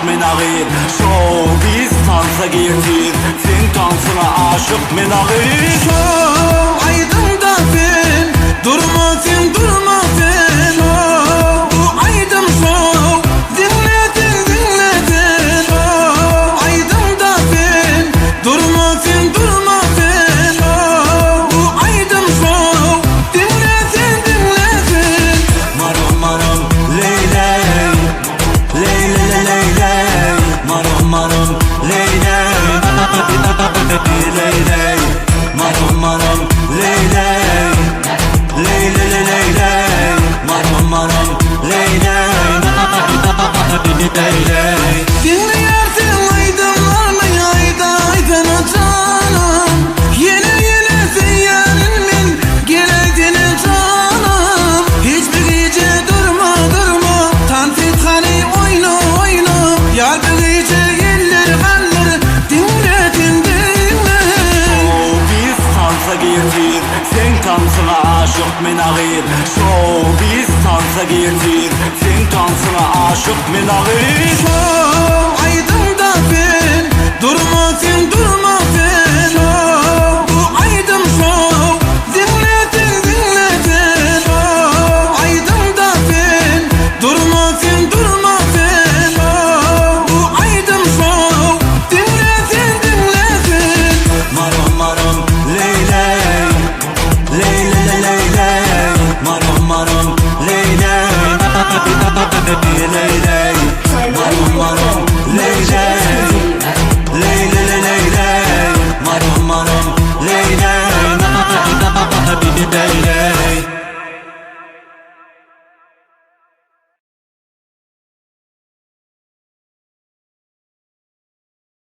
men ağır. Showbiz tansa girtir, sen tansına aşık men ağır. Show aydımda ben, durma sen durma sen. Bu aydım show, dinledin dinledin. Show aydımda ben, durma sen durma sen. Bu aydım show, dinledin dinledin. Maram maram leyley, leyley leyley. Maram maram leyley, leyley. Maram maram leyley, leyley leyley. Maram maram leyley, leyley. Dinleyersin aydınlarını ayda aydına canım. Yine yine seyyarınmin geledinin canım. Hiçbir gece durma durma, tansit hani oyna oyna. Yar bir gece yeller kanlar, dinledin dinle. Showbiz tansa girtir, sen tansına aşık men ağır. Showbiz tansa girtir, sen tansına aşık men ağır. Show aydımda ben, durma sen durma sen. Show bu aydım show, dinledin dinledin. Show aydımda ben, durma sen durma sen. Show bu aydım show, dinledin dinledin. Maram maram leyley, leyley leyley. Maram maram leyley, leyley. Maram maram leyley, leyley leyley. Maram maram leyley.